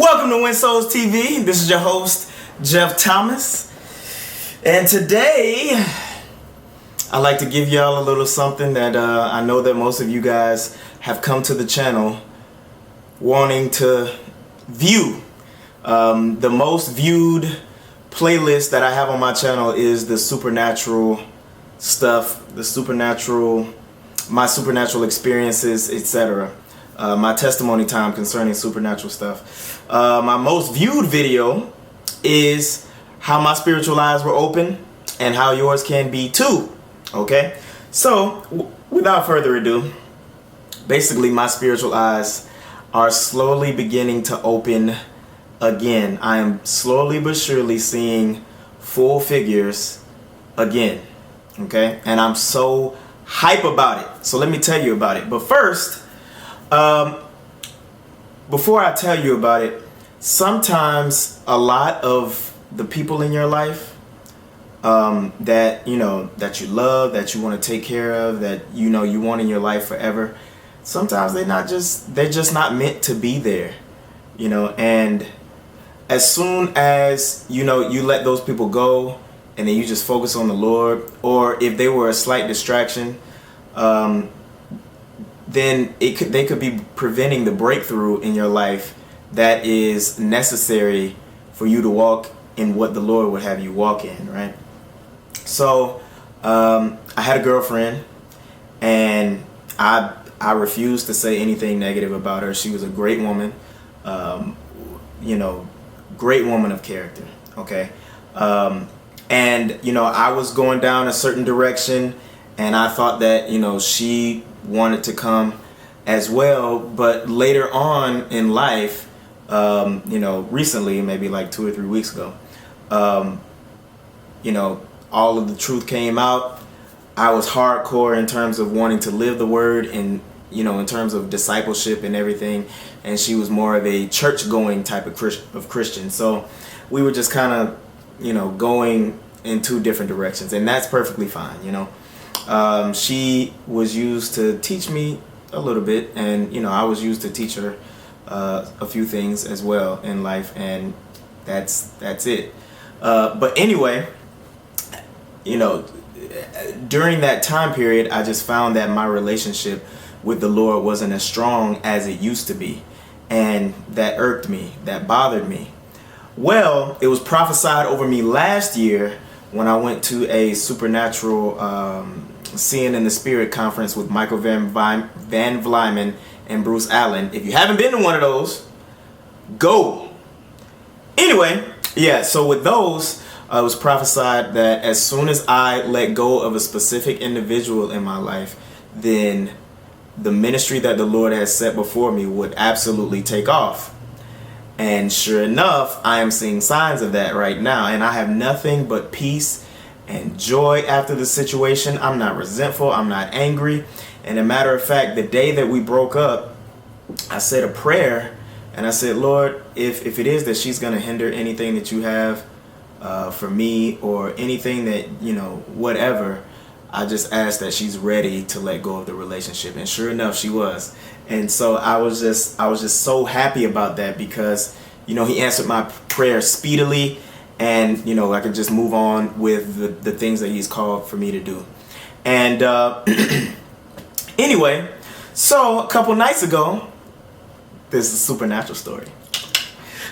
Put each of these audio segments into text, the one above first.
Welcome to Win Souls TV. This is your host, Jeff Thomas. And today, I'd like to give y'all a little something that I know that most of you guys have come to the channel wanting to view. The most viewed playlist that I have on my channel is the supernatural stuff, my supernatural experiences, etc. My testimony time concerning supernatural stuff. My most viewed video is how my spiritual eyes were open and how yours can be too. Okay? So, without further ado, basically my spiritual eyes are slowly beginning to open again. I am slowly but surely seeing full figures again. Okay? And I'm so hype about it. So let me tell you about it. But first, before I tell you about it, sometimes a lot of the people in your life that you love, that you want to take care of, that you want in your life forever, sometimes they're just not meant to be there, and as soon as you let those people go and then you just focus on the Lord, or if they were a slight distraction, then they could be preventing the breakthrough in your life that is necessary for you to walk in what the Lord would have you walk in, right? So I had a girlfriend, and I refused to say anything negative about her. She was a great woman, great woman of character, okay? And I was going down a certain direction, and I thought that she wanted to come as well. But later on in life, recently, maybe like 2 or 3 weeks ago, all of the truth came out. I was hardcore in terms of wanting to live the word and in terms of discipleship and everything, and she was more of a church-going type of Christian. So we were just kind of going in two different directions, and that's perfectly fine. She was used to teach me a little bit, and I was used to teach her a few things as well in life, and that's it. But anyway, during that time period, I just found that my relationship with the Lord wasn't as strong as it used to be, and that irked me, that bothered me. Well, it was prophesied over me last year when I went to a supernatural Seeing in the Spirit conference with Michael Van Vlyman and Bruce Allen. If you haven't been to one of those, go. Anyway, yeah, so with those, it was prophesied that as soon as I let go of a specific individual in my life, then the ministry that the Lord has set before me would absolutely take off. And sure enough, I am seeing signs of that right now, and I have nothing but peace and joy after the situation. I'm not resentful, I'm not angry. And a matter of fact, the day that we broke up, I said a prayer, and I said, Lord, if it is that she's going to hinder anything that you have for me, or anything that, whatever, I just asked that she's ready to let go of the relationship. And sure enough, she was. And so I was just so happy about that, because he answered my prayer speedily, and I could just move on with the things that he's called for me to do. And anyway, so a couple nights ago, this is a supernatural story.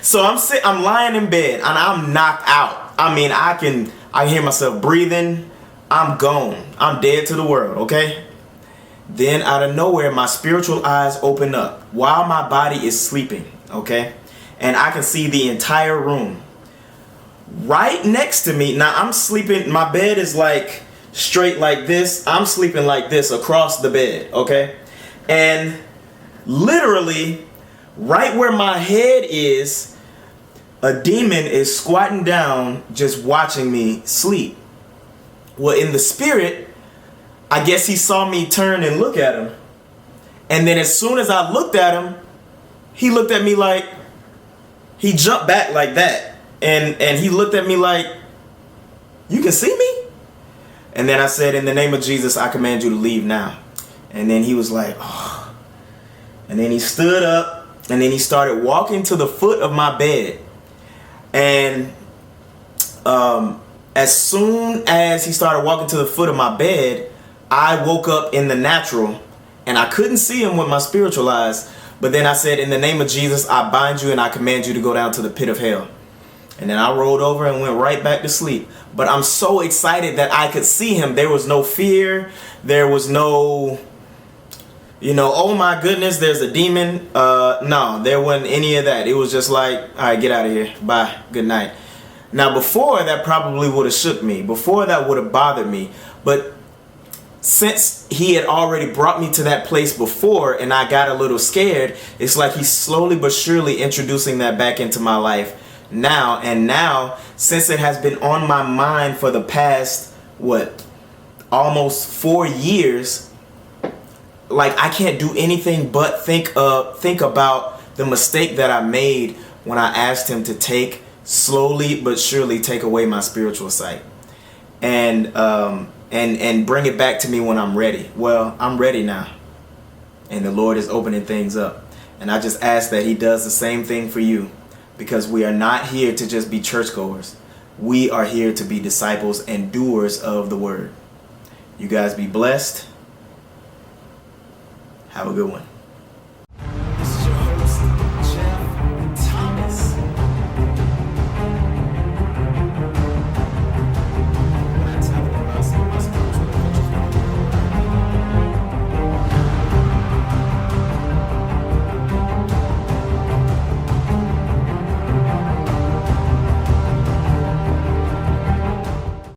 So I'm lying in bed and I'm knocked out. I mean, I can hear myself breathing. I'm gone. I'm dead to the world, okay? Then out of nowhere, my spiritual eyes open up while my body is sleeping, okay? And I can see the entire room. Right next to me, now I'm sleeping, my bed is like straight like this. I'm sleeping like this across the bed, okay? And literally, right where my head is, a demon is squatting down just watching me sleep. Well, in the spirit, I guess he saw me turn and look at him. And then as soon as I looked at him, he looked at me like, he jumped back like that. And he looked at me like, you can see me? And then I said, in the name of Jesus, I command you to leave now. And then he was like, oh. And then he stood up And then he started walking to the foot of my bed. And as soon as he started walking to the foot of my bed, I woke up in the natural, and I couldn't see him with my spiritual eyes. But then I said, in the name of Jesus, I bind you and I command you to go down to the pit of hell. And then I rolled over and went right back to sleep. But I'm so excited that I could see him. There was no fear. There was no, oh my goodness, there's a demon. No, there wasn't any of that. It was just like, all right, get out of here. Bye. Good night. Now, before that probably would have shook me. Before that would have bothered me. But since he had already brought me to that place before and I got a little scared, it's like he's slowly but surely introducing that back into my life now. And now, since it has been on my mind for the past, almost 4 years, like I can't do anything but think about the mistake that I made when I asked him to slowly but surely take away my spiritual sight and bring it back to me when I'm ready. Well, I'm ready now, and the Lord is opening things up, and I just ask that he does the same thing for you, because we are not here to just be churchgoers. We are here to be disciples and doers of the word. You guys be blessed. Have a good one.